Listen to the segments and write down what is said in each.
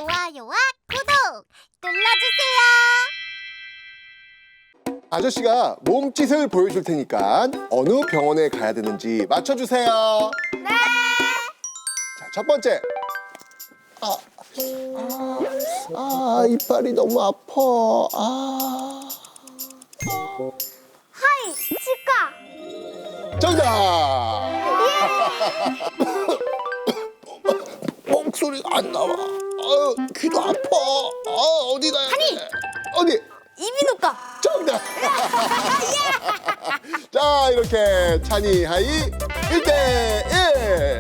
좋아요와 구독 눌러주세요. 아저씨가 몸짓을 보여줄 테니까 어느 병원에 가야 되는지 맞춰주세요. 네. 자, 첫 번째. 이빨이 너무 아파. 하이, 치과. 정답! 목소리가 안 나와. 귀도 아파. 어디 가야 아니! 돼? 어디? 이비인후과. 정답! 자, 이렇게 찬이 하이 1대1! 예!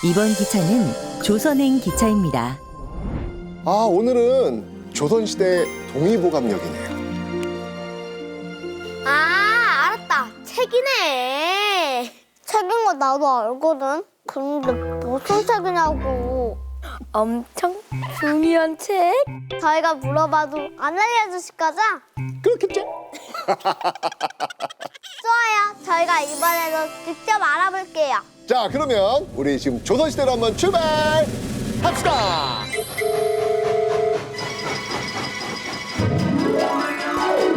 이번 기차는 조선행 기차입니다. 오늘은 조선시대 동의보감역이네요. 아, 알았다. 책이네. 책인 거 나도 알거든. 근데 무슨 책이냐고. 엄청 중요한 책? 저희가 물어봐도 안 알려주실 거죠? 그렇겠죠? 좋아요. 저희가 이번에도 직접 알아볼게요. 자, 그러면 우리 지금 조선시대로 한번 출발합시다!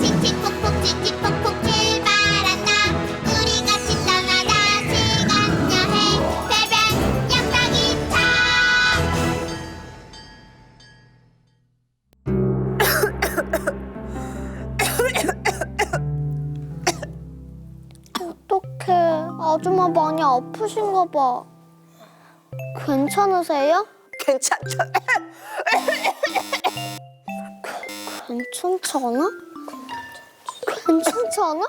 칙칙폭폭 칙칙폭폭 출발한다. 우리 같이 떠나자. 시간 여행 새벽 역사기차. 어떡해. 아줌마 많이 아프신가 봐. 괜찮으세요? 괜찮죠? 괜찮잖아? 괜찮잖아?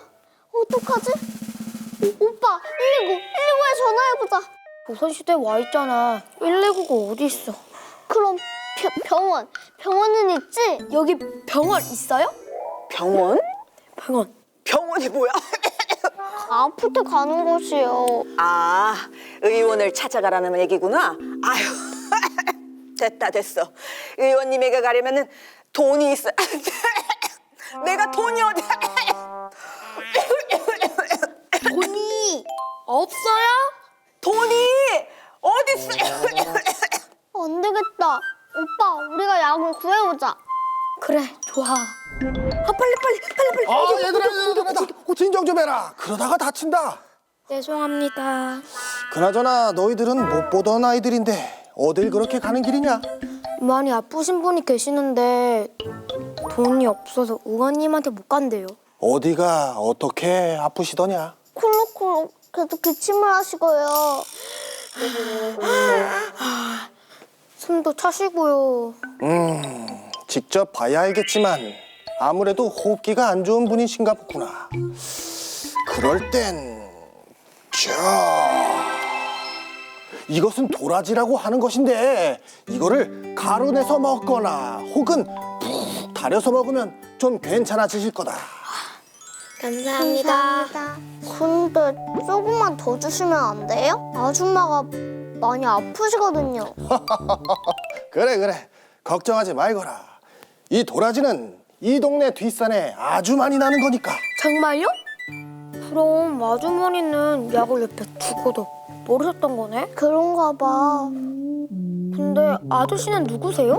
어떡하지? 오빠, 119에 전화해보자. 조선시대에 와 있잖아. 119가 어디 있어? 그럼 병원은 있지? 여기 병원 있어요? 병원? 병원. 병원이 뭐야? 아플 때 가는 곳이요. 아, 의원을 찾아가라는 얘기구나. 아유, 됐어. 의원님에게 가려면은 돈이 있어. 내가 돈이 어디? 돈이 없어요? 돈이 어디 있어? 안 되겠다. 오빠, 우리가 약을 구해오자. 그래, 좋아. 빨리. 얘들아, 진정 좀 해라. 그러다가 다친다. 죄송합니다. 그나저나 너희들은 못 보던 아이들인데 어딜 그렇게 가는 길이냐? 많이 아프신 분이 계시는데 돈이 없어서 의원님한테 못 간대요. 어디가 어떻게 아프시더냐? 콜록콜록 계속 기침을 하시고요. 숨도 차시고요. 직접 봐야 알겠지만 아무래도 호흡기가 안 좋은 분이신가 보구나. 그럴 땐 이것은 도라지라고 하는 것인데 이거를 가루 내서 먹거나 혹은 푹 달여서 먹으면 좀 괜찮아지실 거다. 감사합니다. 근데 조금만 더 주시면 안 돼요? 아줌마가 많이 아프시거든요. 그래 걱정하지 말거라. 이 도라지는 이 동네 뒷산에 아주 많이 나는 거니까. 정말요? 그럼 아주머니는 약을 옆에 두고도 모르셨던 거네? 그런가 봐. 근데 아저씨는 누구세요?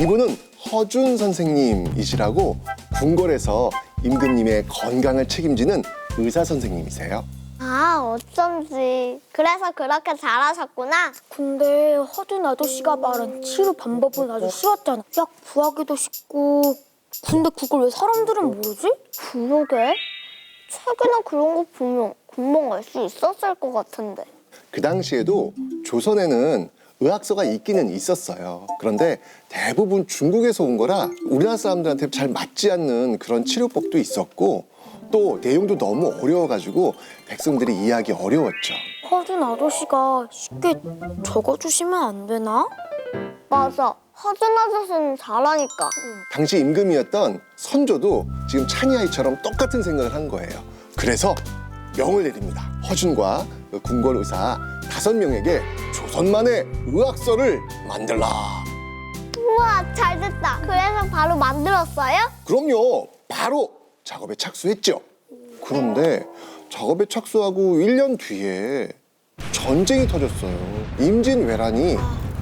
이분은 허준 선생님이시라고 궁궐에서 임금님의 건강을 책임지는 의사 선생님이세요. 아, 어쩐지. 그래서 그렇게 잘하셨구나. 근데 허준 아저씨가 말한 치료 방법은 아주 쉬웠잖아. 약 구하기도 쉽고. 근데 그걸 왜 사람들은 모르지? 그러게. 책이나 그런 거 보면 금방 알 수 있었을 것 같은데. 그 당시에도 조선에는 의학서가 있기는 있었어요. 그런데 대부분 중국에서 온 거라 우리나라 사람들한테 잘 맞지 않는 그런 치료법도 있었고 또 내용도 너무 어려워가지고 백성들이 이해하기 어려웠죠. 허준 아저씨가 쉽게 적어주시면 안 되나? 맞아. 허준 아저씨는 잘하니까. 당시 임금이었던 선조도 지금 찬이아이처럼 똑같은 생각을 한 거예요. 그래서 명을 내립니다. 허준과 궁궐 의사 5명에게 조선만의 의학서를 만들라. 우와, 잘 됐다. 그래서 바로 만들었어요? 그럼요. 바로 작업에 착수했죠. 그런데 작업에 착수하고 1년 뒤에 전쟁이 터졌어요. 임진왜란이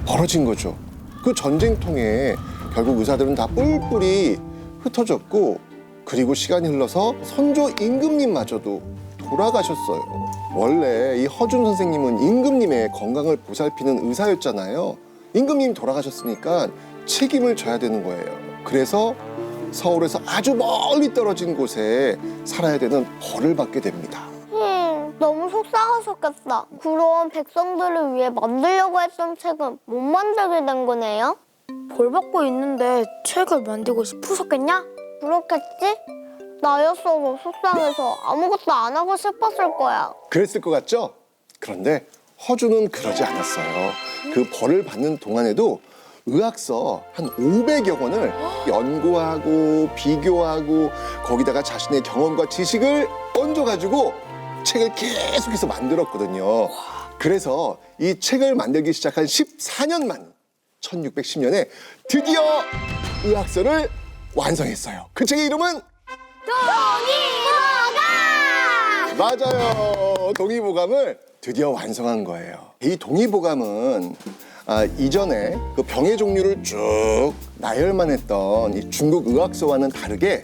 벌어진 거죠. 그 전쟁통에 결국 의사들은 다 뿔뿔이 흩어졌고, 그리고 시간이 흘러서 선조 임금님마저도 돌아가셨어요. 원래 이 허준 선생님은 임금님의 건강을 보살피는 의사였잖아요. 임금님이 돌아가셨으니까 책임을 져야 되는 거예요. 그래서 서울에서 아주 멀리 떨어진 곳에 살아야 되는 벌을 받게 됩니다. 너무 속상하셨겠다. 그럼 백성들을 위해 만들려고 했던 책은 못 만들게 된 거네요? 벌 받고 있는데 책을 만들고 싶으셨겠냐? 그렇겠지? 나였어도 속상해서 아무것도 안 하고 싶었을 거야. 그랬을 것 같죠? 그런데 허준은 그러지 않았어요. 그 벌을 받는 동안에도 의학서 한 500여 권을 연구하고 비교하고 거기다가 자신의 경험과 지식을 얹어가지고 책을 계속해서 만들었거든요. 그래서 이 책을 만들기 시작한 14년 만 1610년에 드디어 의학서를 완성했어요. 그 책의 이름은 동의보감! 맞아요. 동의보감을 드디어 완성한 거예요. 이 동의보감은 이전에 그 병의 종류를 쭉 나열만 했던 이 중국 의학서와는 다르게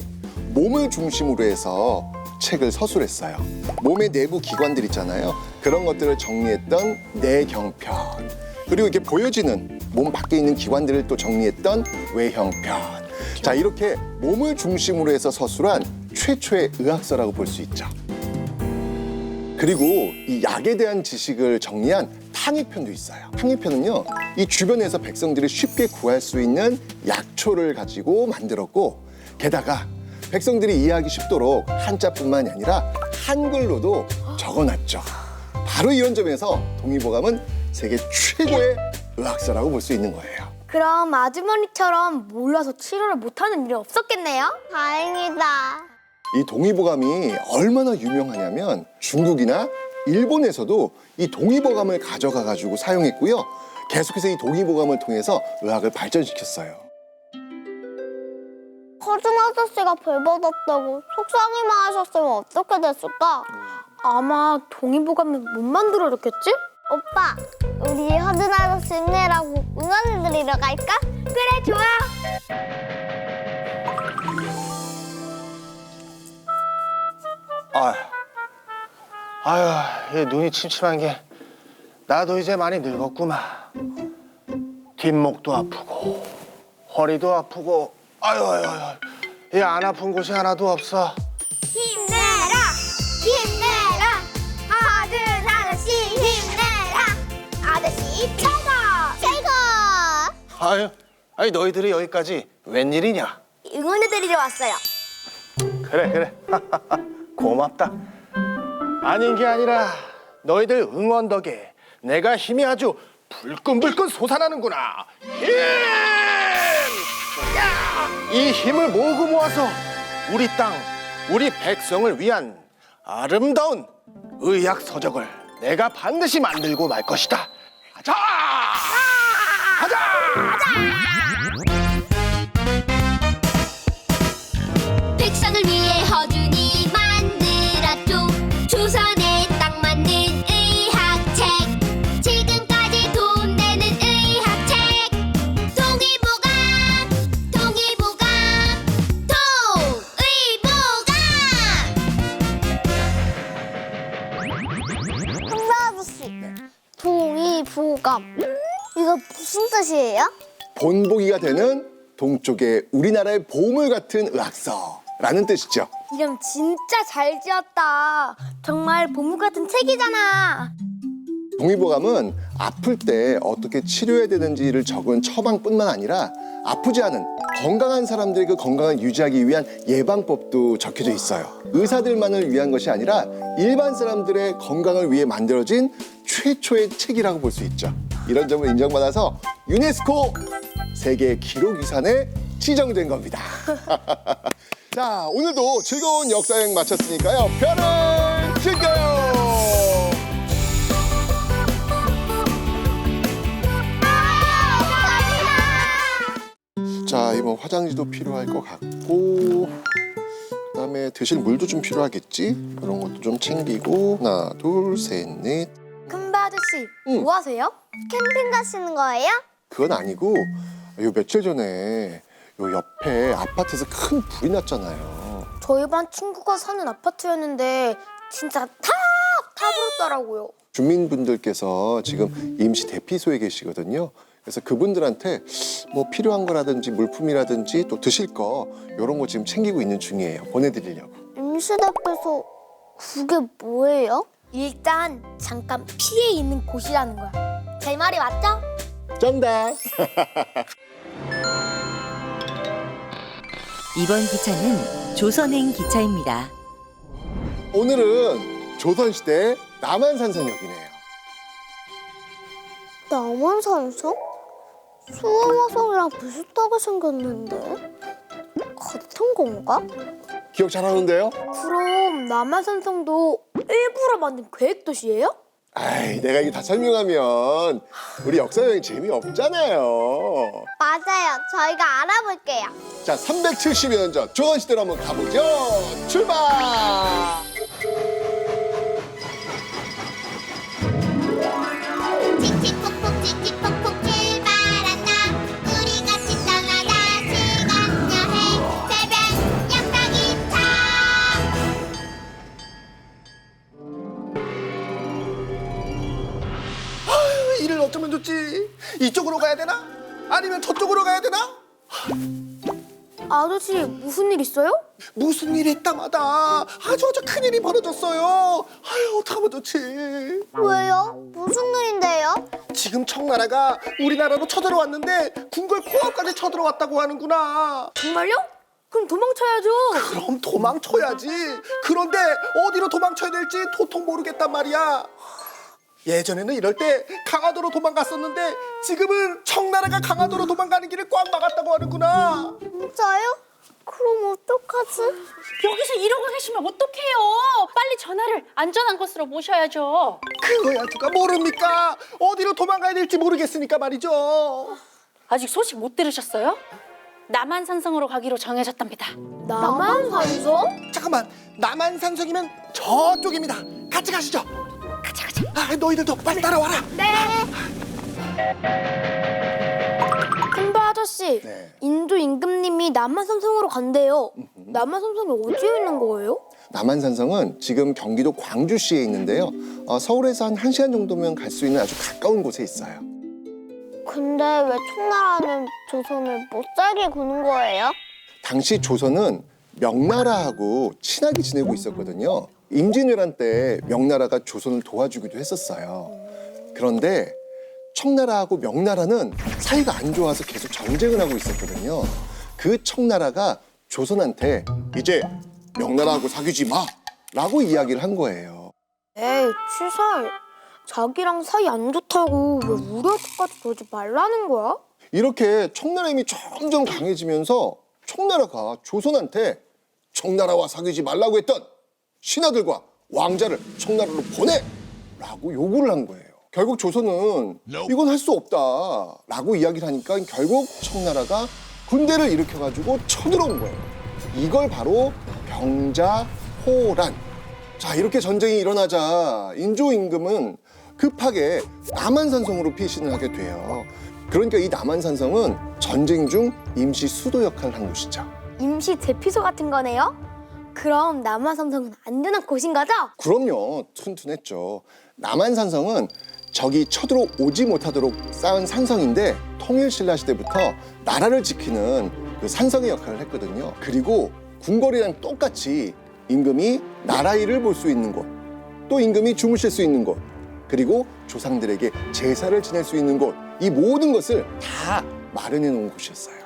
몸을 중심으로 해서 책을 서술했어요. 몸의 내부 기관들 있잖아요. 그런 것들을 정리했던 내경편. 그리고 이렇게 보여지는 몸 밖에 있는 기관들을 또 정리했던 외형편. 자, 이렇게 몸을 중심으로 해서 서술한 최초의 의학서라고 볼 수 있죠. 그리고 이 약에 대한 지식을 정리한 탕의편도 있어요. 탕의편은요, 이 주변에서 백성들이 쉽게 구할 수 있는 약초를 가지고 만들었고, 게다가 백성들이 이해하기 쉽도록 한자뿐만이 아니라 한글로도 적어놨죠. 바로 이런 점에서 동의보감은 세계 최고의 의학서라고 볼 수 있는 거예요. 그럼 아주머니처럼 몰라서 치료를 못하는 일이 없었겠네요? 다행이다. 이 동의보감이 얼마나 유명하냐면 중국이나 일본에서도 이 동의보감을 가져가 가지고 사용했고요. 계속해서 이 동의보감을 통해서 의학을 발전시켰어요. 허준 아저씨가 벌 받았다고 속상해만 하셨으면 어떻게 됐을까? 아마 동의보감을 못 만들어줬겠지? 오빠, 우리 허준 아저씨 힘내라고 응원해드리러 갈까? 그래, 좋아. 아유, 눈이 침침한 게 나도 이제 많이 늙었구만. 뒷목도 아프고 허리도 아프고 아유, 이 안 아픈 곳이 하나도 없어. 힘내라! 힘내라! 허준 아저씨 힘내라! 아저씨 최고! 최고! 아니 너희들이 여기까지 웬일이냐? 응원해드리러 왔어요. 그래. 고맙다. 아닌 게 아니라 너희들 응원 덕에 내가 힘이 아주 불끈불끈 솟아나는구나. 힘! 이 힘을 모으고 모아서 우리 땅, 우리 백성을 위한 아름다운 의학 서적을 내가 반드시 만들고 말 것이다. 가자! 가자! 백성을 위해 허준이 만들었죠. 조선에 딱 맞는 의학책. 지금까지 도움되는 의학책. 동의보감 형사 아저씨, 동의보감. 이거 무슨 뜻이에요? 본보기가 되는 동쪽의 우리나라의 보물 같은 의학서라는 뜻이죠. 이름 진짜 잘 지었다. 정말 보물 같은 책이잖아. 동의보감은 아플 때 어떻게 치료해야 되는지를 적은 처방뿐만 아니라 아프지 않은 건강한 사람들의 그 건강을 유지하기 위한 예방법도 적혀져 있어요. 의사들만을 위한 것이 아니라 일반 사람들의 건강을 위해 만들어진 최초의 책이라고 볼 수 있죠. 이런 점을 인정받아서 유네스코 세계 기록유산에 지정된 겁니다. 자, 오늘도 즐거운 역사여행 마쳤으니까요. 별을 칠까요? 자, 이번 화장지도 필요할 것 같고, 그다음에 그다음에 드실 물도 좀 필요하겠지? 이런 것도 좀 챙기고 하나, 둘, 셋, 넷. 큰배 아저씨, 응. 뭐 하세요? 캠핑 가시는 거예요? 그건 아니고 요 며칠 전에 요 옆에 아파트에서 큰 불이 났잖아요. 저희 반 친구가 사는 아파트였는데 진짜 다 타버렸더라고요. 주민분들께서 지금 임시 대피소에 계시거든요. 그래서 그분들한테 뭐 필요한 거라든지 물품이라든지 또 드실 거 이런 거 지금 챙기고 있는 중이에요. 보내드리려고. 임시대피소 그게 뭐예요? 일단 잠깐 피해 있는 곳이라는 거야. 제 말이 맞죠? 정답. 이번 기차는 조선행 기차입니다. 오늘은 조선시대 남한산성역이네요. 남한산성? 수호화성이랑 비슷하게 생겼는데 같은 건가? 기억 잘하는데요? 그럼 남한산성도 일부러 만든 계획도시예요? 아이, 내가 이거 다 설명하면 우리 역사 여행 재미없잖아요. 맞아요. 저희가 알아볼게요. 자, 370여 년 전 조선시대로 한번 가보죠. 출발! 칙칙폭폭 칙칙폭폭 출발한다 우리 같이 떠나다 시간 여행 새벽 역사기차 이를 어쩌면 좋지? 이쪽으로 가야 되나? 아니면 저쪽으로 가야 되나? 아저씨 무슨 일 있어요? 무슨 일 했다마다 아주 큰일이 벌어졌어요. 아유, 어떡하면 좋지? 왜요? 무슨 일인데요? 지금 청나라가 우리나라로 쳐들어왔는데 궁궐 코앞까지 쳐들어왔다고 하는구나. 정말요? 그럼 도망쳐야죠. 그럼 도망쳐야지. 그런데 어디로 도망쳐야 될지 도통 모르겠단 말이야. 예전에는 이럴 때 강화도로 도망갔었는데 지금은 청나라가 강화도로 도망가는 길을 꽉 막았다고 하는구나. 진짜요? 그럼 어떡하지? 여기서 이러고 계시면 어떡해요? 빨리 전화를 안전한 곳으로 모셔야죠. 그거야 누가 모릅니까? 어디로 도망가야 될지 모르겠으니까 말이죠. 아직 소식 못 들으셨어요? 남한산성으로 가기로 정해졌답니다. 남한산성? 잠깐만, 남한산성이면 저쪽입니다. 같이 가시죠. 가자. 아, 너희들도 빨리 따라와라. 큰배 아저씨, 네. 인도 임금님이 남한산성으로 간대요. 남한산성이 어디에 있는 거예요? 남한산성은 지금 경기도 광주시에 있는데요. 서울에서 한 1시간 정도면 갈 수 있는 아주 가까운 곳에 있어요. 근데 왜 청나라는 조선을 못 살게 구는 거예요? 당시 조선은 명나라하고 친하게 지내고 있었거든요. 임진왜란 때 명나라가 조선을 도와주기도 했었어요. 그런데 청나라하고 명나라는 사이가 안 좋아서 계속 전쟁을 하고 있었거든요. 그 청나라가 조선한테 이제 명나라하고 사귀지 마! 라고 이야기를 한 거예요. 에이, 치사해. 자기랑 사이 안 좋다고 왜 우리한테까지 그러지 말라는 거야? 이렇게 청나라 힘이 점점 강해지면서 청나라가 조선한테 청나라와 사귀지 말라고 했던 신하들과 왕자를 청나라로 보내! 라고 요구를 한 거예요. 결국 조선은 이건 할 수 없다 라고 이야기를 하니까 결국 청나라가 군대를 일으켜가지고 쳐들어온 거예요. 이걸 바로 병자호란. 자, 이렇게 전쟁이 일어나자 인조 임금은 급하게 남한산성으로 피신을 하게 돼요. 그러니까 이 남한산성은 전쟁 중 임시 수도 역할을 한 곳이죠. 임시 대피소 같은 거네요? 그럼 남한산성은 안전한 곳인 거죠? 그럼요, 튼튼했죠. 남한산성은 적이 쳐들어오지 못하도록 쌓은 산성인데 통일신라 시대부터 나라를 지키는 그 산성의 역할을 했거든요. 그리고 궁궐이랑 똑같이 임금이 나라 일을 볼 수 있는 곳, 또 임금이 주무실 수 있는 곳, 그리고 조상들에게 제사를 지낼 수 있는 곳, 이 모든 것을 다 마련해 놓은 곳이었어요.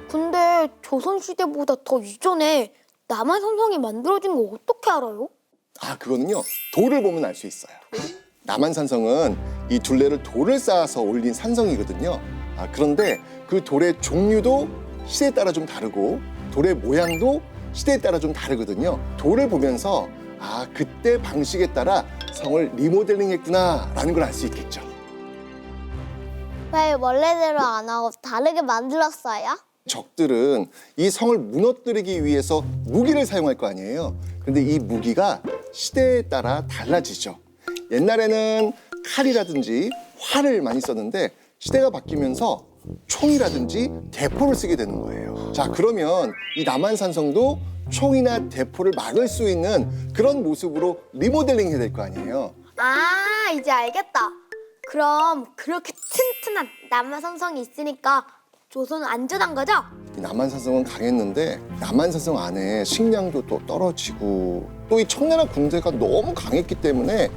근데 조선시대보다 더 이전에 남한산성이 만들어진 거 어떻게 알아요? 아, 그거는요, 돌을 보면 알 수 있어요. 남한산성은 이 둘레를 돌을 쌓아서 올린 산성이거든요. 그런데 그 돌의 종류도 시대에 따라 좀 다르고 돌의 모양도 시대에 따라 좀 다르거든요. 돌을 보면서 그때 방식에 따라 성을 리모델링했구나라는 걸 알 수 있겠죠. 왜 원래대로 안 하고 다르게 만들었어요? 적들은 이 성을 무너뜨리기 위해서 무기를 사용할 거 아니에요. 근데 이 무기가 시대에 따라 달라지죠. 옛날에는 칼이라든지 활을 많이 썼는데 시대가 바뀌면서 총이라든지 대포를 쓰게 되는 거예요. 자, 그러면 이 남한산성도 총이나 대포를 막을 수 있는 그런 모습으로 리모델링 해야 될 거 아니에요. 아, 이제 알겠다. 그럼 그렇게 튼튼한 남한산성이 있으니까 조선은 안전한 거죠? 이 남한산성은 강했는데 남한산성 안에 식량도 또 떨어지고 또 이 청나라 군대가 너무 강했기 때문에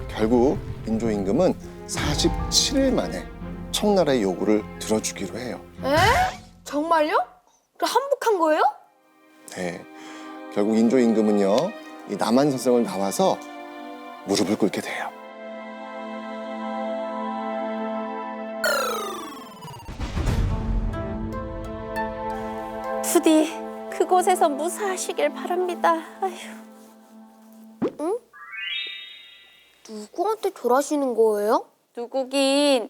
결국 인조 임금은 47일 만에 청나라의 요구를 들어주기로 해요. 에? 정말요? 그럼 항복한 거예요? 네, 결국 인조 임금은요 이 남한산성을 나와서 무릎을 꿇게 돼요. 부디 그곳에서 무사하시길 바랍니다. 아휴. 누구한테 절하시는 거예요? 누구긴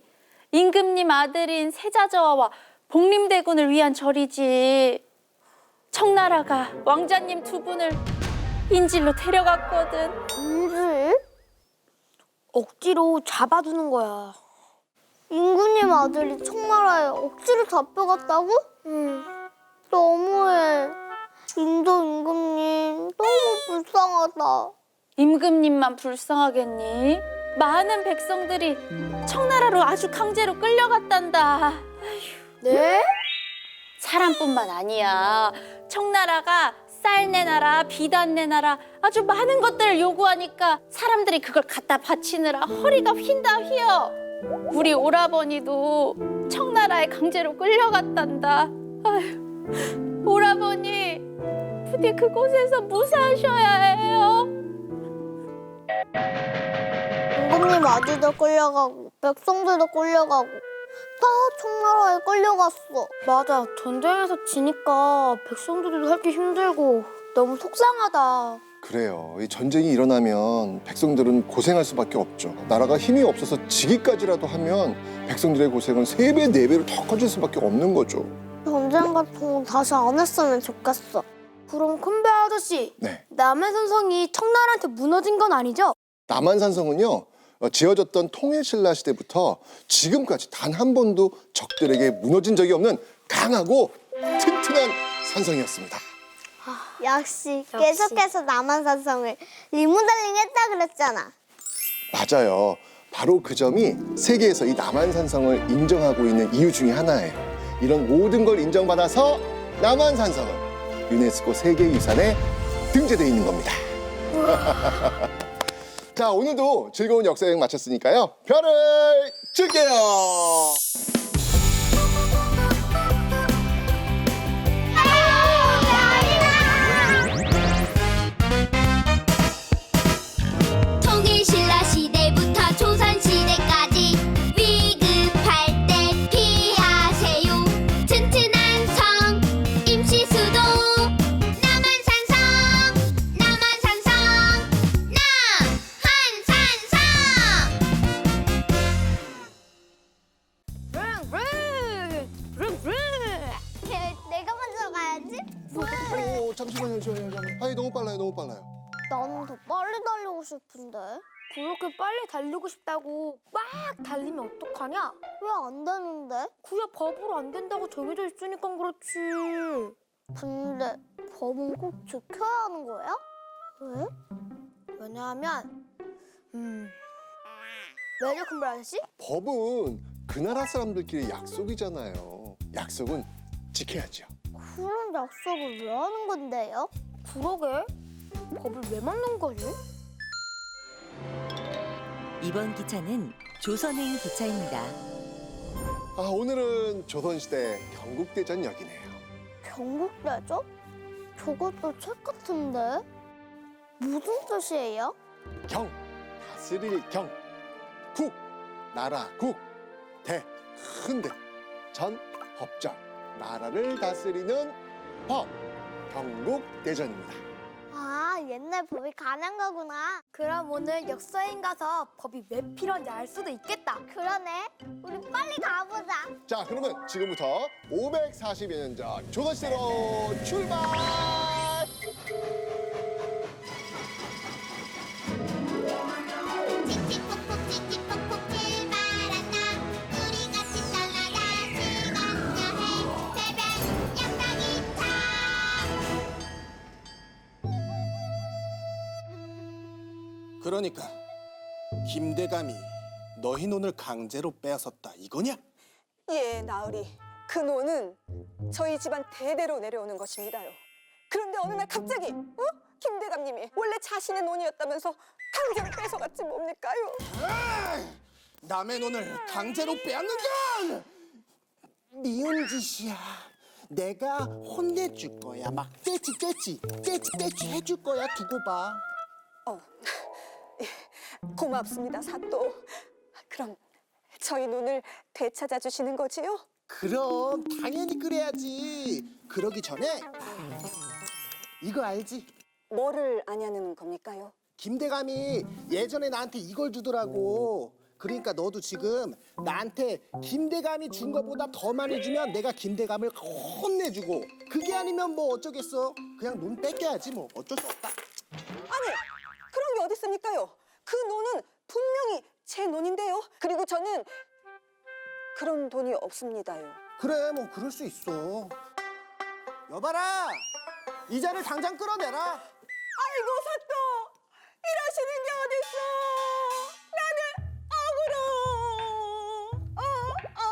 임금님 아들인 세자저하와 복림대군을 위한 절이지. 청나라가 왕자님 두 분을 인질로 데려갔거든. 인질? 억지로 잡아두는 거야. 임금님 아들이 청나라에 억지로 잡혀갔다고? 너무해. 인도 임금님 너무 불쌍하다. 임금님만 불쌍하겠니? 많은 백성들이 청나라로 아주 강제로 끌려갔단다. 네? 사람뿐만 아니야. 청나라가 쌀 내놔라, 비단 내놔라 아주 많은 것들을 요구하니까 사람들이 그걸 갖다 바치느라 허리가 휜다 휘어. 우리 오라버니도 청나라에 강제로 끌려갔단다. 아휴, 오라버니 부디 그곳에서 무사하셔야 해요. 임금님 아들도 끌려가고 백성들도 끌려가고 다 청나라에 끌려갔어. 맞아. 전쟁에서 지니까 백성들도 살기 힘들고 너무 속상하다. 그래요. 이 전쟁이 일어나면 백성들은 고생할 수밖에 없죠. 나라가 힘이 없어서 지기까지라도 하면 백성들의 고생은 3배, 4배로 더 커질 수밖에 없는 거죠. 전쟁 같은 거 다시 안 했으면 좋겠어. 그럼 큰배 아저씨, 네. 남한산성이 청나라한테 무너진 건 아니죠? 남한산성은요 지어졌던 통일신라 시대부터 지금까지 단 한 번도 적들에게 무너진 적이 없는 강하고 튼튼한 산성이었습니다. 역시 계속해서 남한산성을 리모델링 했다 그랬잖아. 맞아요. 바로 그 점이 세계에서 이 남한산성을 인정하고 있는 이유 중에 하나예요. 이런 모든 걸 인정받아서 남한산성은 유네스코 세계유산에 등재되어 있는 겁니다. 자, 오늘도 즐거운 역사여행 마쳤으니까요. 별을 줄게요. 통일신라 시대부터 조선시대까지 위급할 때 피하세요. 튼튼한 성 임시수도 남한산성 남한산성 내가 먼저 가야지. 오, 잠시만요. 아니, 너무 빨라요. 나는 더 빨리 달리고 싶은데. 그렇게 빨리 달리고 싶다고 막 달리면 어떡하냐? 왜 안 되는데? 그야 법으로 안 된다고 정해져 있으니까 그렇지. 근데 법은 꼭 지켜야 하는 거야? 왜? 왜냐하면 왜죠, 큰배 아저씨? 법은 그 나라 사람들끼리 약속이잖아요. 약속은 지켜야죠. 그런 약속을 왜 하는 건데요? 그러게. 법을 왜 막는 거지? 이번 기차는 조선행 기차입니다. 아, 오늘은 조선시대 경국대전역이네요. 경국대전? 저것도 책 같은데? 무슨 뜻이에요? 경, 다스릴 경. 국, 나라 국. 대, 큰 대. 전, 법정. 나라를 다스리는 법. 경국대전입니다. 아, 옛날 법이 가능한 거구나. 그럼 오늘 역사여행 가서 법이 왜 필요한지 알 수도 있겠다. 그러네. 우리 빨리 가보자. 자, 그러면 지금부터 540여 년 전 조선시대로 출발! 칙칙폭폭 칙칙폭폭 출발한다. 우리 같이 떠나다 시간 여행 새벽 역사기차. 그러니까 김대감이 너희 논을 강제로 빼앗았다 이거냐? 예, 나으리. 그 노는 저희 집안 대대로 내려오는 것입니다요. 그런데 어느 날 갑자기 김대감님이 원래 자신의 논이었다면서 강제로 뺏어갔지 뭡니까요? 남의 논을 강제로 빼앗는 건 미운 짓이야. 내가 혼내줄 거야. 막 떼치 해줄 거야. 두고 봐. 예, 고맙습니다, 사또. 그럼 저희 논을 되찾아 주시는 거지요? 그럼 당연히 그래야지. 그러기 전에 이거 알지? 뭐를 아냐는 겁니까요? 김대감이 예전에 나한테 이걸 주더라고. 그러니까 너도 지금 나한테 김대감이 준 거보다 더 많이 주면 내가 김대감을 혼내주고, 그게 아니면 뭐 어쩌겠어. 그냥 논 뺏겨야지 뭐. 어쩔 수 없다. 아니, 그런 게 어디 있습니까요? 그 논은 분명히 제 논인데요. 그리고 저는 그런 돈이 없습니다요. 그래, 뭐 그럴 수 있어. 여봐라, 이자를 당장 끌어내라. 아이고, 사또! 이러시는 게 어딨어! 나는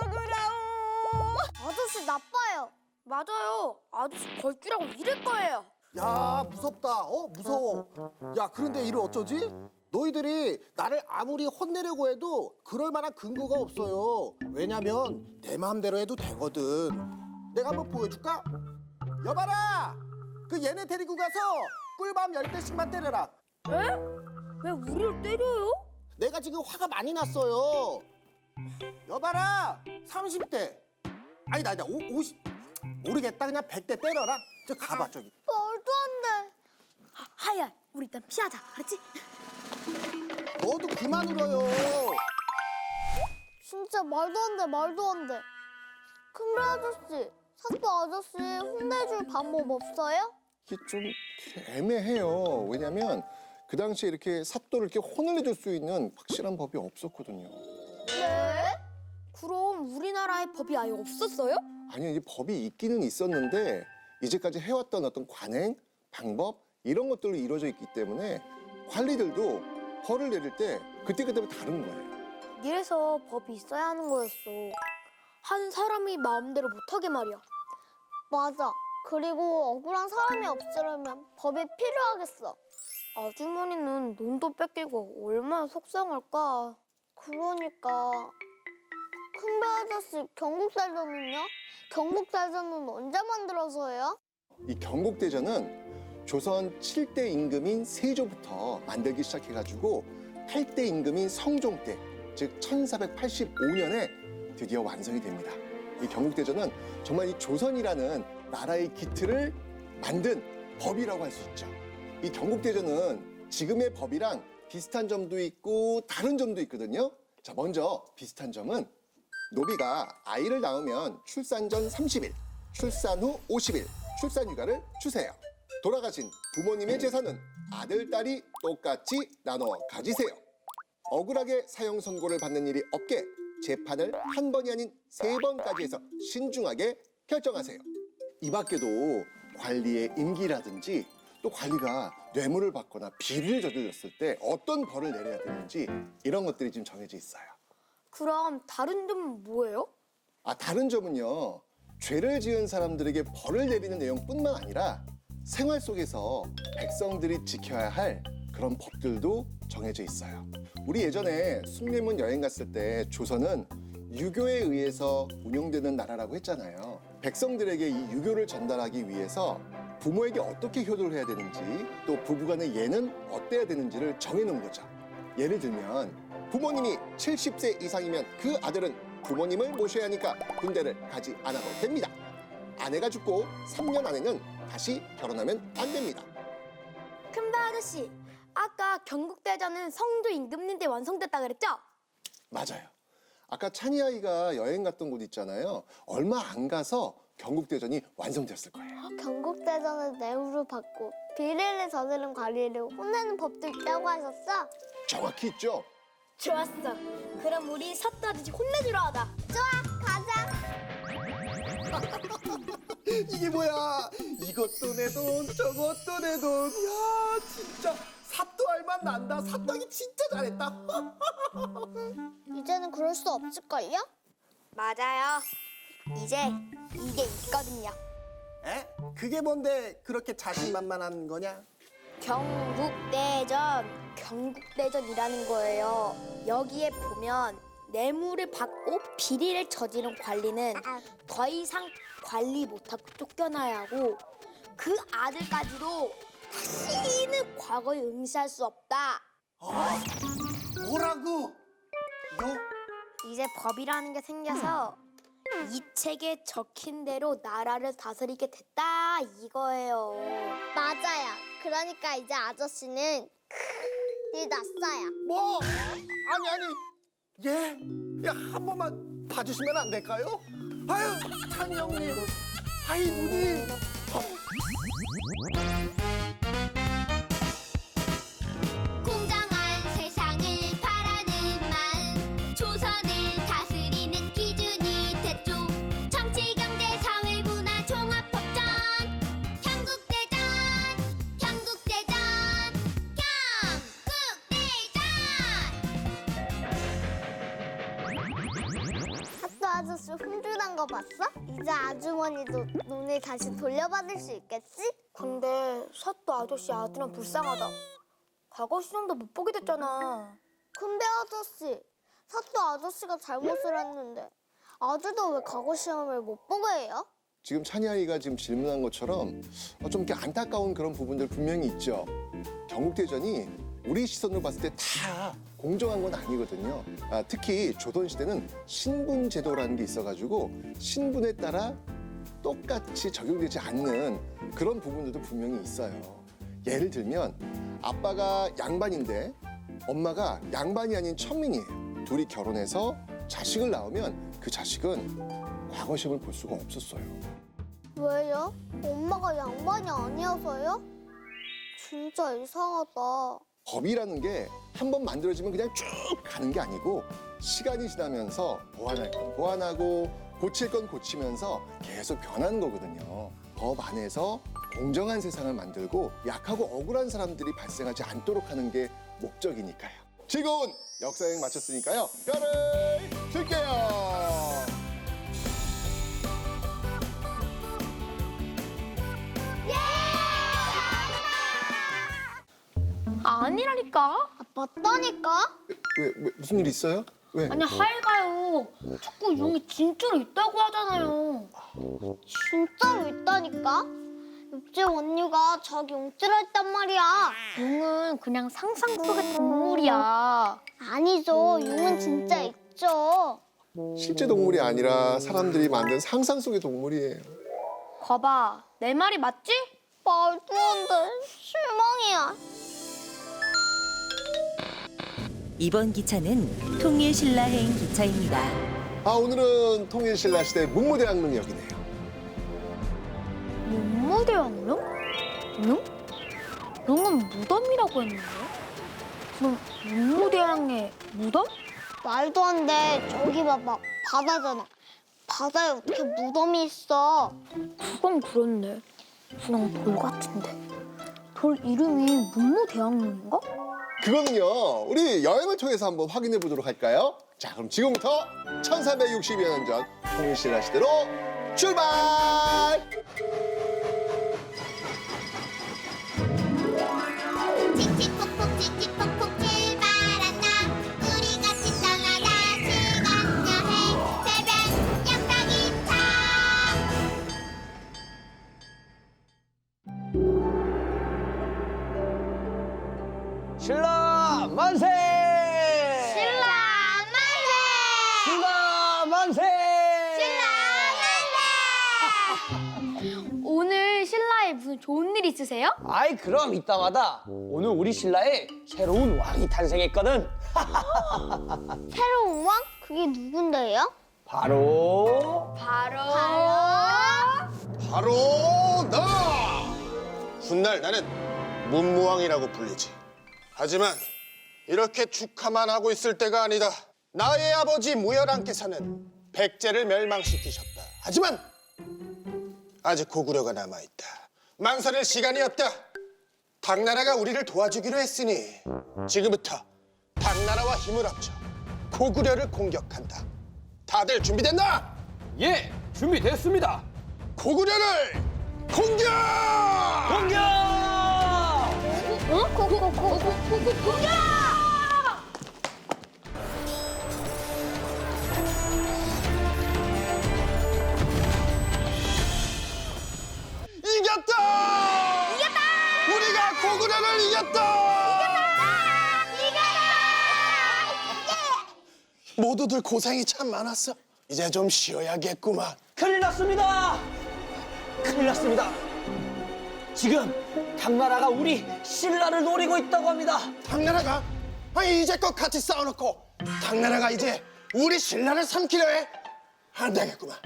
억울하오! 아저씨 나빠요. 맞아요. 아저씨 벌주라고 이럴 거예요. 야, 무섭다. 무서워. 야, 그런데 이를 어쩌지? 너희들이 나를 아무리 혼내려고 해도 그럴 만한 근거가 없어요. 왜냐면 내 마음대로 해도 되거든. 내가 한번 보여줄까? 여봐라! 그 얘네 데리고 가서 꿀밤 10대씩만 때려라. 에? 왜 우리를 때려요? 내가 지금 화가 많이 났어요. 여봐라! 30대. 아니다, 50. 모르겠다. 그냥 100대 때려라. 저 가봐, 저기. 말도 안 돼. 하야, 우리 일단 피하자. 알았지? 너도 그만 울어요. 진짜 말도 안 돼, 말도 안 돼. 큰배 아저씨, 사또 아저씨 혼내줄 방법 없어요? 이게 좀 애매해요. 왜냐면 그 당시에 이렇게 사또를 이렇게 혼을 내줄 수 있는 확실한 법이 없었거든요. 네? 그럼 우리나라에 법이 아예 없었어요? 아니, 이 법이 있기는 있었는데 이제까지 해왔던 어떤 관행, 방법 이런 것들로 이루어져 있기 때문에 관리들도 벌을 내릴 때 그때그때 다른 거예요. 이래서 법이 있어야 하는 거였어. 한 사람이 마음대로 못하게 말이야. 맞아. 그리고 억울한 사람이 없으려면 법이 필요하겠어. 아주머니는 논도 뺏기고 얼마나 속상할까. 그러니까 큰배 아저씨 경국대전은요? 경국대전은 언제 만들어서요? 이 경국대전은 조선 7대 임금인 세조부터 만들기 시작해가지고 8대 임금인 성종 때, 즉 1485년에 드디어 완성이 됩니다. 이 경국대전은 정말 이 조선이라는 나라의 기틀을 만든 법이라고 할 수 있죠. 이 경국대전은 지금의 법이랑 비슷한 점도 있고 다른 점도 있거든요. 자, 먼저 비슷한 점은 노비가 아이를 낳으면 출산 전 30일, 출산 후 50일 출산휴가를 주세요. 돌아가신 부모님의 재산은 아들, 딸이 똑같이 나눠 가지세요. 억울하게 사형 선고를 받는 일이 없게 재판을 한 번이 아닌 3번까지 해서 신중하게 결정하세요. 이 밖에도 관리의 임기라든지 또 관리가 뇌물을 받거나 비리를 저질렀을 때 어떤 벌을 내려야 되는지 이런 것들이 지금 정해져 있어요. 그럼 다른 점은 뭐예요? 다른 점은요. 죄를 지은 사람들에게 벌을 내리는 내용뿐만 아니라 생활 속에서 백성들이 지켜야 할 그런 법들도 정해져 있어요. 우리 예전에 숭례문 여행 갔을 때 조선은 유교에 의해서 운영되는 나라라고 했잖아요. 백성들에게 이 유교를 전달하기 위해서 부모에게 어떻게 효도를 해야 되는지 또 부부간의 예는 어때야 되는지를 정해놓은 거죠. 예를 들면 부모님이 70세 이상이면 그 아들은 부모님을 모셔야 하니까 군대를 가지 않아도 됩니다. 아내가 죽고 3년 안에는 다시 결혼하면 안 됩니다. 큰배 아저씨, 아까 경국대전은 성조 임금님 때 완성됐다 그랬죠? 맞아요. 아까 찬이 아이가 여행 갔던 곳 있잖아요. 얼마 안 가서 경국대전이 완성됐을 거예요. 경국대전은 뇌물을 받고 비리를 저지른 관리를 혼내는 법도 있다고 하셨어? 정확히 있죠? 좋았어. 그럼 우리 사또 아저씨 혼내주러 하자. 좋아, 가자. 이게 뭐야? 이것도 내 돈, 저것도 내 돈. 야, 진짜 사또 알만 난다. 사또하기 진짜 잘했다. 이제는 그럴 수 없을걸요? 맞아요. 이제 이게 있거든요. 에? 그게 뭔데 그렇게 자신만만한 거냐? 경국대전이라는 거예요. 여기에 보면 뇌물을 받고 비리를 저지른 관리는 더 이상 관리 못하고 쫓겨나야 하고 그 아들까지도 다시는 과거에 응시할 수 없다. 뭐라고? 요? 이제 법이라는 게 생겨서 이 책에 적힌 대로 나라를 다스리게 됐다 이거예요. 맞아요. 그러니까 이제 아저씨는 큰일 났어요. 뭐? 아니. 예? 야, 한 번만 봐주시면 안 될까요? 아유, 찬이 형님. 아이, 누님. 공정한 세상을 바라는 마음 조선을 다스리는 기준이 됐죠. 정치, 경제, 사회, 문화, 종합법전 경국대전 경국대전 사또 아저씨 훔주난 거 봤어? 이제 아주머니도 눈을 다시 돌려받을 수 있겠지? 근데 사또 아저씨 아들은 불쌍하다. 과거 시험도 못 보게 됐잖아. 근데 아저씨, 사또 아저씨가 잘못을 했는데 아들도 왜 과거 시험을 못 보게 해요? 지금 찬이 아이가 지금 질문한 것처럼 좀 이렇게 안타까운 그런 부분들 분명히 있죠. 경국대전이 우리 시선으로 봤을 때 다 공정한 건 아니거든요. 특히 조선시대는 신분제도라는 게 있어가지고 신분에 따라 똑같이 적용되지 않는 그런 부분들도 분명히 있어요. 예를 들면 아빠가 양반인데 엄마가 양반이 아닌 천민이에요. 둘이 결혼해서 자식을 낳으면 그 자식은 과거 시험을 볼 수가 없었어요. 왜요? 엄마가 양반이 아니어서요? 진짜 이상하다. 법이라는 게 한 번 만들어지면 그냥 쭉 가는 게 아니고 시간이 지나면서 보완할 건 보완하고 고칠 건 고치면서 계속 변하는 거거든요. 법 안에서 공정한 세상을 만들고 약하고 억울한 사람들이 발생하지 않도록 하는 게 목적이니까요. 즐거운 역사여행 마쳤으니까요. 별을 줄게요. 아니라니까. 맞다니까? 왜 무슨 일 있어요? 왜? 아니 하얘가요. 자꾸 용이 진짜로 있다고 하잖아요. 진짜로 있다니까? 육지 원유가 저기 웅뜨려 있단 말이야. 용은 그냥 상상 속의 동물이야. 아니죠. 용은 진짜 있죠. 실제 동물이 아니라 사람들이 만든 상상 속의 동물이에요. 거봐, 내 말이 맞지? 말도 안 돼. 실망이야. 이번 기차는 통일신라행 기차입니다. 오늘은 통일신라 시대 문무대왕릉역이네요. 문무대왕릉? 응? 릉은 무덤이라고 했는데? 그럼 문무대왕의 무덤? 말도 안 돼. 저기 봐봐. 바다잖아. 바다에 어떻게 무덤이 있어? 그건 그렇네. 그냥 돌 같은데. 돌 이름이 문무대왕릉인가? 그거는요, 우리 여행을 통해서 한번 확인해 보도록 할까요? 자, 그럼 지금부터 1360여 년 전 통일신라 시대로 출발! 칙칙폭폭 칙칙폭폭 출발한다 우리 같이 떠나다 시간 여행 새벽 역사기차 신라 만세! 신라 만세! 신라 만세! 오늘 신라에 무슨 좋은 일 있으세요? 아이 그럼 이따마다 오늘 우리 신라에 새로운 왕이 탄생했거든. 새로운 왕? 그게 누군데요? 바로 바로 나! 훗날 나는 문무왕이라고 불리지. 하지만 이렇게 축하만 하고 있을 때가 아니다. 나의 아버지 무열왕께서는 백제를 멸망시키셨다. 하지만 아직 고구려가 남아있다. 망설일 시간이 없다. 당나라가 우리를 도와주기로 했으니 지금부터 당나라와 힘을 합쳐 고구려를 공격한다. 다들 준비됐나? 예 준비됐습니다. 고구려를 공격! 공격! 공격! 이겼다! 우리가 고구려를 이겼다! 모두들 고생이 참 많았어. 이제 좀 쉬어야겠구만. 큰일 났습니다. 큰일 났습니다. 지금 당나라가 우리 신라를 노리고 있다고 합니다. 당나라가? 아니 이제껏 같이 싸워놓고 당나라가 이제 우리 신라를 삼키려 해? 안 되겠구만.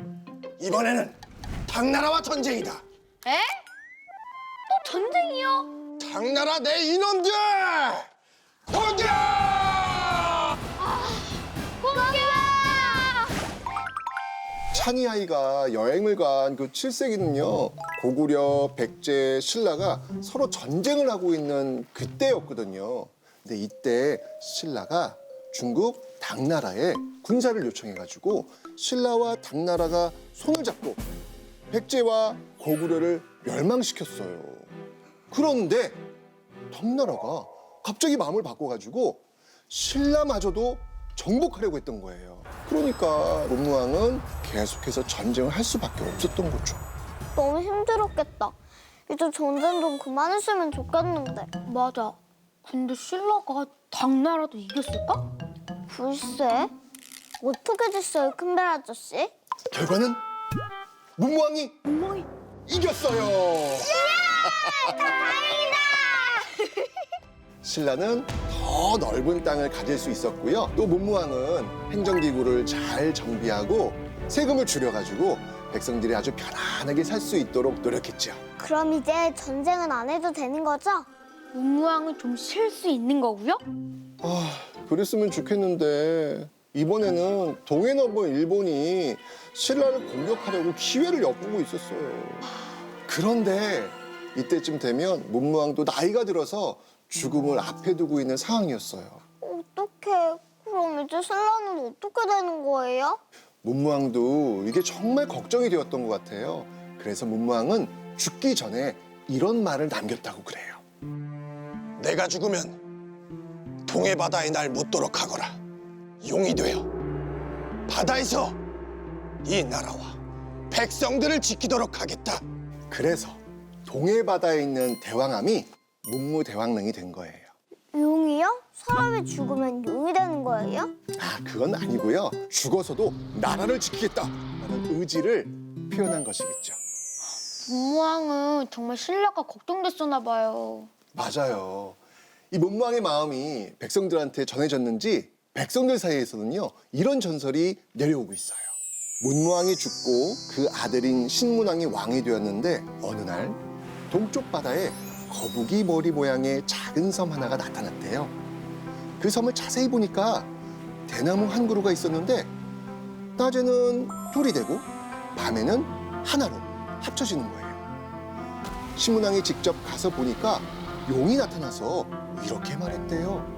이번에는 당나라와 전쟁이다. 에? 또 전쟁이요? 당나라 내 이놈들! 공격! 찬이 아이가 여행을 간 그 7세기는요, 고구려, 백제, 신라가 서로 전쟁을 하고 있는 그때였거든요. 근데 이때 신라가 중국 당나라에 군사를 요청해가지고 신라와 당나라가 손을 잡고 백제와 고구려를 멸망시켰어요. 그런데 당나라가 갑자기 마음을 바꿔가지고 신라마저도 정복하려고 했던 거예요. 그러니까 문무왕은 계속해서 전쟁을 할 수밖에 없었던 거죠. 너무 힘들었겠다. 이제 전쟁 좀 그만했으면 좋겠는데. 맞아. 근데 신라가 당나라도 이겼을까? 글쎄, 어떻게 됐어요, 큰별 아저씨? 결과는 문무왕이 이겼어요. 신라는 더 넓은 땅을 가질 수 있었고요. 또 문무왕은 행정기구를 잘 정비하고 세금을 줄여가지고 백성들이 아주 편안하게 살 수 있도록 노력했죠. 그럼 이제 전쟁은 안 해도 되는 거죠? 문무왕은 좀 쉴 수 있는 거고요? 그랬으면 좋겠는데 이번에는 동해 넘어 일본이 신라를 공격하려고 기회를 엿보고 있었어요. 그런데 이때쯤 되면 문무왕도 나이가 들어서 죽음을 앞에 두고 있는 상황이었어요. 어떡해. 그럼 이제 신라는 어떻게 되는 거예요? 문무왕도 이게 정말 걱정이 되었던 것 같아요. 그래서 문무왕은 죽기 전에 이런 말을 남겼다고 그래요. 내가 죽으면 동해 바다에 날 묻도록 하거라. 용이 되어 바다에서 이 나라와 백성들을 지키도록 하겠다. 그래서 동해 바다에 있는 대왕암이 문무대왕릉이 된 거예요. 용이요? 사람이 죽으면 용이 되는 거예요? 그건 아니고요. 죽어서도 나라를 지키겠다라는 의지를 표현한 것이겠죠. 문무왕은 정말 신라가 걱정됐었나 봐요. 맞아요. 이 문무왕의 마음이 백성들한테 전해졌는지 백성들 사이에서는요, 이런 전설이 내려오고 있어요. 문무왕이 죽고 그 아들인 신문왕이 왕이 되었는데 어느 날 동쪽 바다에 거북이 머리 모양의 작은 섬 하나가 나타났대요. 그 섬을 자세히 보니까 대나무 한 그루가 있었는데 낮에는 둘이 되고 밤에는 하나로 합쳐지는 거예요. 신문왕이 직접 가서 보니까 용이 나타나서 이렇게 말했대요.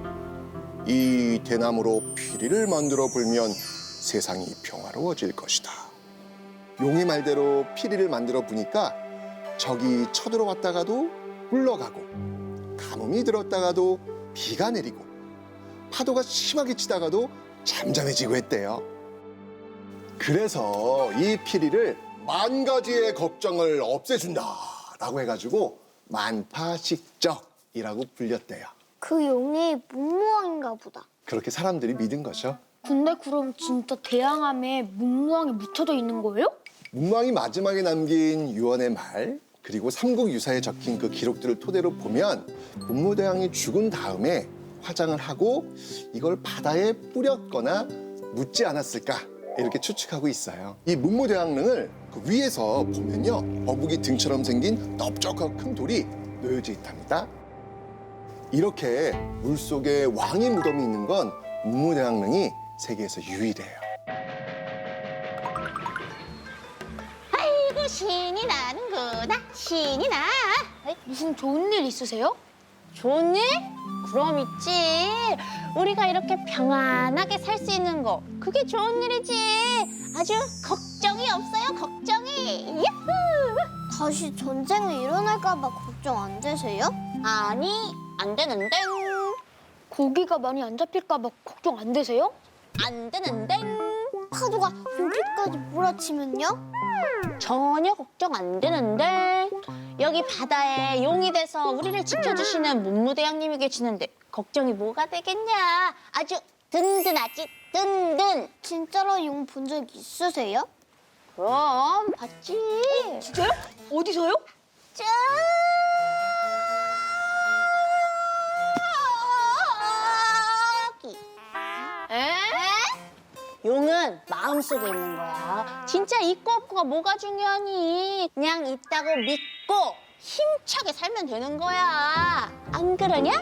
이 대나무로 피리를 만들어 불면 세상이 평화로워질 것이다. 용의 말대로 피리를 만들어 부니까 적이 쳐들어왔다가도 물러가고, 가뭄이 들었다가도 비가 내리고, 파도가 심하게 치다가도 잠잠해지고 했대요. 그래서 이 피리를 10,000가지의 걱정을 없애준다라고 해가지고 만파식적이라고 불렸대요. 그 용이 문무왕인가 보다. 그렇게 사람들이 믿은 거죠. 근데 그럼 진짜 대왕암에 문무왕이 묻혀져 있는 거예요? 문무왕이 마지막에 남긴 유언의 말, 그리고 삼국유사에 적힌 그 기록들을 토대로 보면 문무대왕이 죽은 다음에 화장을 하고 이걸 바다에 뿌렸거나 묻지 않았을까 이렇게 추측하고 있어요. 이 문무대왕릉을 그 위에서 보면요, 거북이 등처럼 생긴 넓적하고 큰 돌이 놓여져 있답니다. 이렇게 물속에 왕의 무덤이 있는 건 문무대왕릉이 세계에서 유일해요. 아이고 신이 나는구나 신이 나. 무슨 좋은 일 있으세요? 좋은 일? 그럼 있지. 우리가 이렇게 평안하게 살 수 있는 거 그게 좋은 일이지. 아주 걱정이 없어요 걱정이. 야후! 다시 전쟁이 일어날까 봐 걱정 안 되세요? 아니 안 되는데 고기가 많이 안 잡힐까 봐 걱정 안 되세요? 안 되는데 파도가 여기까지 몰아치면요? 전혀 걱정 안 되는데 여기 바다에 용이 돼서 우리를 지켜주시는 문무대왕님이 계시는데 걱정이 뭐가 되겠냐. 아주 든든하지 든든. 진짜로 용 본 적 있으세요? 그럼 봤지. 진짜요? 어디서요? 저기. 에? 용은 마음속에 있는 거야. 진짜 있고 없고가 뭐가 중요하니. 그냥 있다고 믿고 힘차게 살면 되는 거야. 안 그러냐?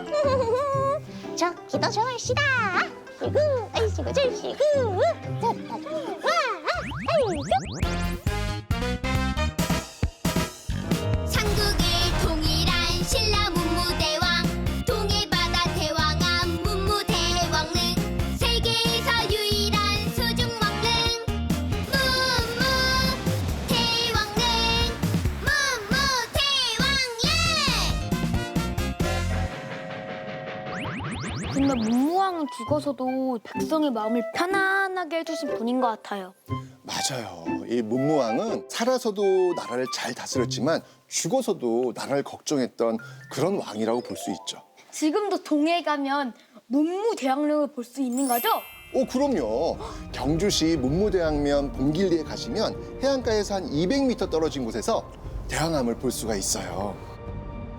저기도 좋으시다. 아이고, 아이시고, 저시고. 좋다, 좋아. 아이고. 삼국의 동일한 신라 문무대왕 동해바다 대왕한 문무대왕릉 세계에서 유일한 수중왕릉 문무대왕릉 문무대왕릉. 근데 문무왕은 죽어서도 백성의 마음을 편안하게 해주신 분인 것 같아요. 맞아요. 이 문무왕은 살아서도 나라를 잘 다스렸지만 죽어서도 나라를 걱정했던 그런 왕이라고 볼 수 있죠. 지금도 동해에 가면 문무대왕릉을 볼 수 있는 거죠? 그럼요. 경주시 문무대왕면 봄길리에 가시면 해안가에서 한 200m 떨어진 곳에서 대왕암을 볼 수가 있어요.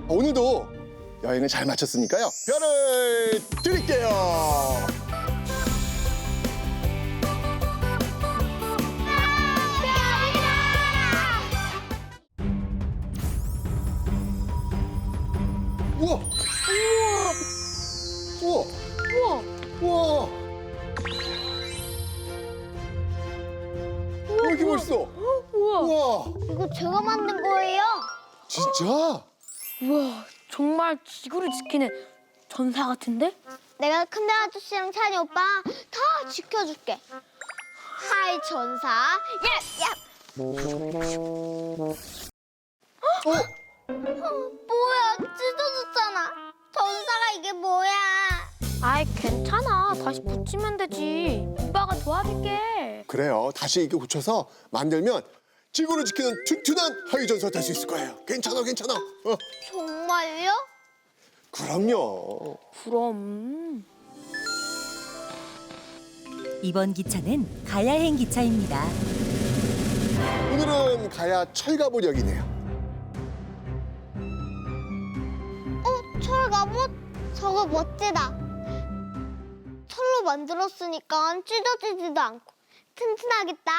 오늘도 여행을 잘 마쳤으니까요. 별을 드릴게요. 우와! 우와! 우와! 우와! 왜 이렇게 멋있어? 우와! 이거 제가 만든 거예요. 진짜? 우와, 정말 지구를 지키는 전사 같은데? 내가 큰배 아저씨랑 찬이 오빠 다 지켜줄게. 하이 전사. 뭐야, 찢어졌잖아. 전사가 이게 뭐야? 아이, 괜찮아. 다시 붙이면 되지. 오빠가 도와줄게. 그래요. 다시 이렇게 고쳐서 만들면 지구를 지키는 튼튼한 하위전사 될 수 있을 거예요. 괜찮아, 괜찮아. 정말요? 그럼요. 그럼. 이번 기차는 가야행 기차입니다. 오늘은 가야 철가보역이네요. 철갑옷? 저거 멋지다. 철로 만들었으니까 찢어지지도 않고 튼튼하겠다.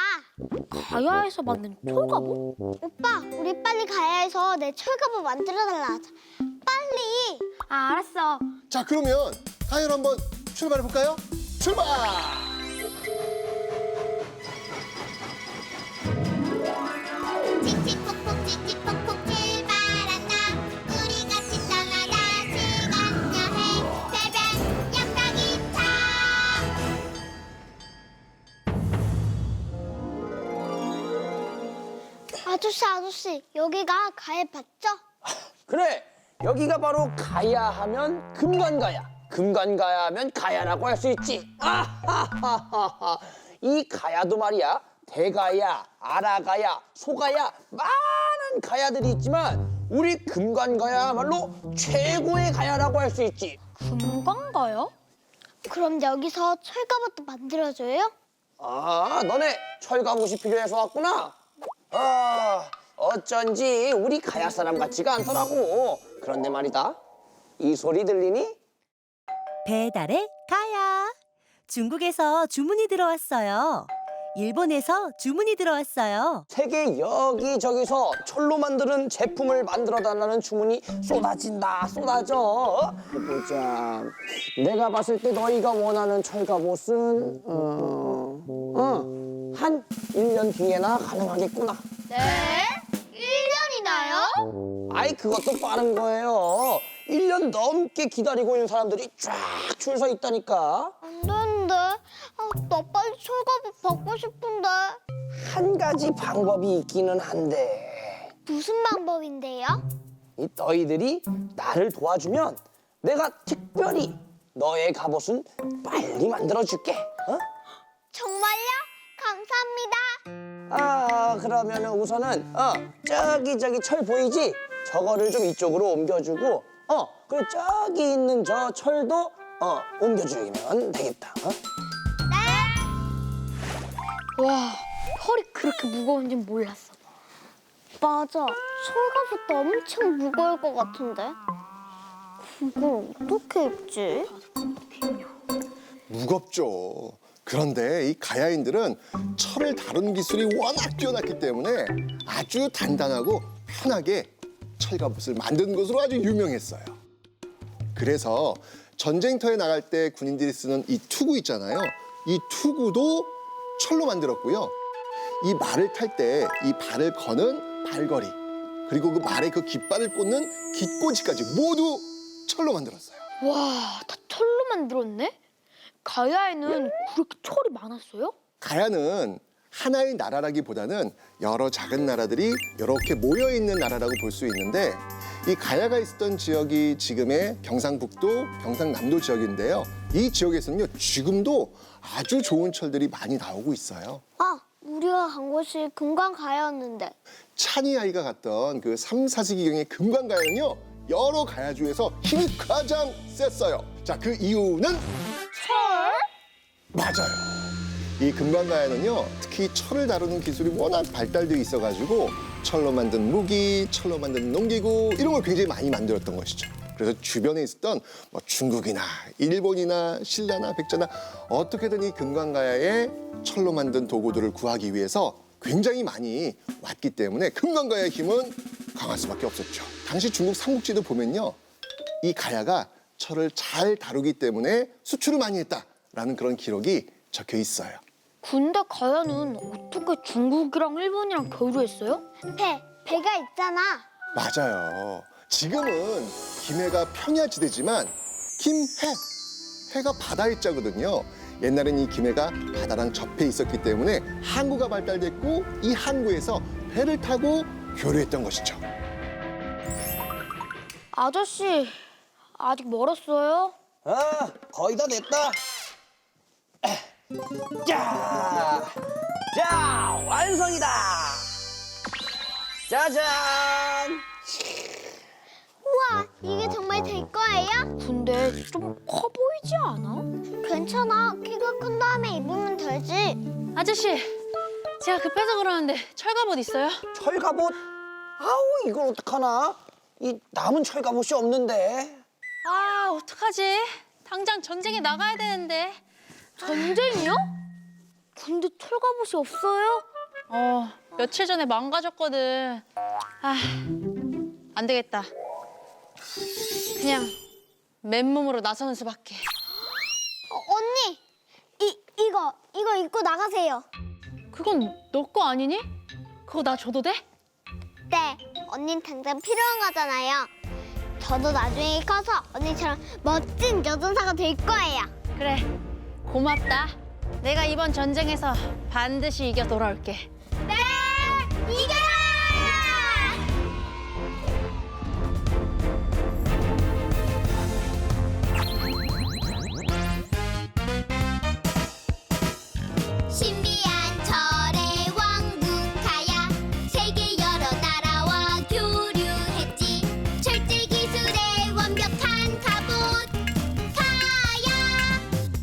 가야에서 만든 철갑옷? 오빠, 우리 빨리 가야해서 내 철갑옷 만들어달라 하자. 빨리. 아, 알았어. 자, 그러면 가야로 한번 출발해 볼까요? 출발! 칙칙폭폭 칙칙폭폭 출발한다. 우리 같이 떠나다 시간 여행 새벽 역사기차. 아저씨, 여기가 가야 맞죠? 그래, 여기가 바로 가야 하면 금관가야, 금관가야 하면 가야라고 할 수 있지. 아하하하하. 이 가야도 말이야, 대가야, 아라가야, 소가야, 많은 가야들이 있지만 우리 금관가야말로 최고의 가야라고 할 수 있지. 금관가요? 그럼 여기서 철갑옷도 만들어줘요? 아, 너네 철갑옷이 필요해서 왔구나. 아, 어쩐지 우리 가야 사람 같지가 않더라고. 그런데 말이다. 이 소리 들리니? 배달의 가야. 중국에서 주문이 들어왔어요. 일본에서 주문이 들어왔어요. 세계 여기저기서 철로 만드는 제품을 만들어 달라는 주문이 쏟아져. 보자. 내가 봤을 때 너희가 원하는 철갑옷은 한 1년 뒤에나 가능하겠구나. 네? 1년이나요? 아이 그것도 빠른 거예요. 1년 넘게 기다리고 있는 사람들이 쫙 줄 서 있다니까. 안 되는데. 나 빨리 철갑옷 받고 싶은데. 한 가지 방법이 있기는 한데 무슨 방법인데요? 이 너희들이 나를 도와주면 내가 특별히 너의 갑옷은 빨리 만들어줄게. 어? 정말요? 감사합니다. 그러면은 우선은 저기 철 보이지? 저거를 좀 이쪽으로 옮겨주고 그리고 저기 있는 저 철도 옮겨주면 되겠다. 와, 털이 그렇게 무거운지 몰랐어. 맞아. 철갑옷도 엄청 무거울 것 같은데. 그걸 어떻게 입지? 무겁죠. 그런데 이 가야인들은 철을 다루는 기술이 워낙 뛰어났기 때문에 아주 단단하고 편하게 철갑옷을 만드는 것으로 아주 유명했어요. 그래서 전쟁터에 나갈 때 군인들이 쓰는 이 투구 있잖아요. 이 투구도 철로 만들었고요. 이 말을 탈 때 이 발을 거는 발걸이, 그리고 그 말에 그 깃발을 꽂는 깃꽂이까지 모두 철로 만들었어요. 와, 다 철로 만들었네? 가야에는 그렇게 철이 많았어요? 가야는 하나의 나라라기보다는 여러 작은 나라들이 이렇게 모여 있는 나라라고 볼 수 있는데, 이 가야가 있었던 지역이 지금의 경상북도, 경상남도 지역인데요. 이 지역에서는요, 지금도 아주 좋은 철들이 많이 나오고 있어요. 우리가 간 곳이 금강가야였는데. 찬이 아이가 갔던 그 3, 4세기경의 금강가야는요, 여러 가야주에서 힘이 가장 셌어요. 자, 그 이유는 철? 맞아요. 이 금강가야는요, 특히 철을 다루는 기술이 워낙 발달되어 있어가지고 철로 만든 무기, 철로 만든 농기구 이런 걸 굉장히 많이 만들었던 것이죠. 그래서 주변에 있었던 뭐 중국이나 일본이나 신라나 백자나 어떻게든 이 금강가야에 철로 만든 도구들을 구하기 위해서 굉장히 많이 왔기 때문에 금강가야의 힘은 강할 수밖에 없었죠. 당시 중국 삼국지도 보면요, 이 가야가 철을 잘 다루기 때문에 수출을 많이 했다라는 그런 기록이 적혀 있어요. 근데 가야는 어떻게 중국이랑 일본이랑 교류했어요? 배가 있잖아. 맞아요. 지금은 김해가 평야지대지만 해가 바다의 자거든요. 옛날엔 이 김해가 바다랑 접해 있었기 때문에 항구가 발달됐고 이 항구에서 배를 타고 교류했던 것이죠. 아저씨, 아직 멀었어요? 거의 다 됐다. 자, 완성이다. 짜잔. 우와, 이게 정말 될 거예요? 근데 좀 커 보이지 않아? 괜찮아. 키가 큰 다음에 입으면 되지. 아저씨, 제가 급해서 그러는데 철갑옷 있어요? 철갑옷? 아우, 이걸 어떡하나? 이 남은 철갑옷이 없는데. 아, 어떡하지? 당장 전쟁에 나가야 되는데. 전쟁이요? 근데 철갑옷이 없어요? 며칠 전에 망가졌거든. 안 되겠다. 그냥 맨몸으로 나서는 수밖에. 언니, 이거 입고 나가세요. 그건 너 거 아니니? 그거 나 줘도 돼? 네, 언닌 당장 필요한 거잖아요. 저도 나중에 커서 언니처럼 멋진 여전사가 될 거예요. 그래, 고맙다. 내가 이번 전쟁에서 반드시 이겨 돌아올게. 네, 이겨라! 신비한 철의 왕국 가야 세계 여러 나라와 교류했지 철제 기술의 완벽한 갑옷 가야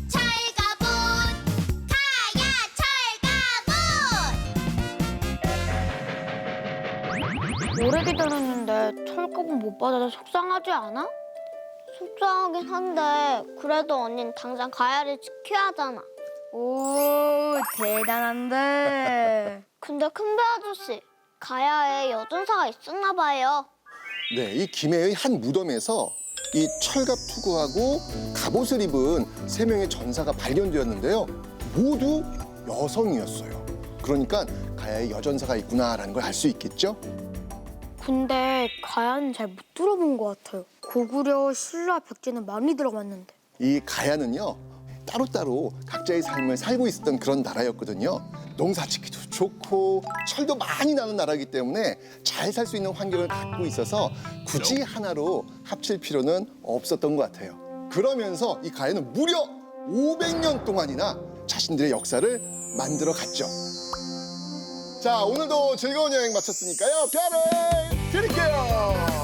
철갑옷 가야 철갑옷 상품 못 받아서 속상하지 않아? 속상하긴 한데 그래도 언니는 당장 가야를 지켜야 하잖아. 오, 대단한데. 근데 큰배 아저씨, 가야에 여전사가 있었나 봐요. 네, 이 김해의 한 무덤에서 이 철갑 투구하고 갑옷을 입은 3명의 전사가 발견되었는데요. 모두 여성이었어요. 그러니까 가야에 여전사가 있구나라는 걸 알 수 있겠죠? 근데 가야는 잘 못 들어본 것 같아요. 고구려, 신라, 백제는 많이 들어봤는데. 이 가야는요, 따로따로 각자의 삶을 살고 있었던 그런 나라였거든요. 농사 짓기도 좋고 철도 많이 나는 나라이기 때문에 잘 살 수 있는 환경을 갖고 있어서 굳이 하나로 합칠 필요는 없었던 것 같아요. 그러면서 이 가야는 무려 500년 동안이나 자신들의 역사를 만들어 갔죠. 자, 오늘도 즐거운 여행 마쳤으니까요. 별을 드릴게요.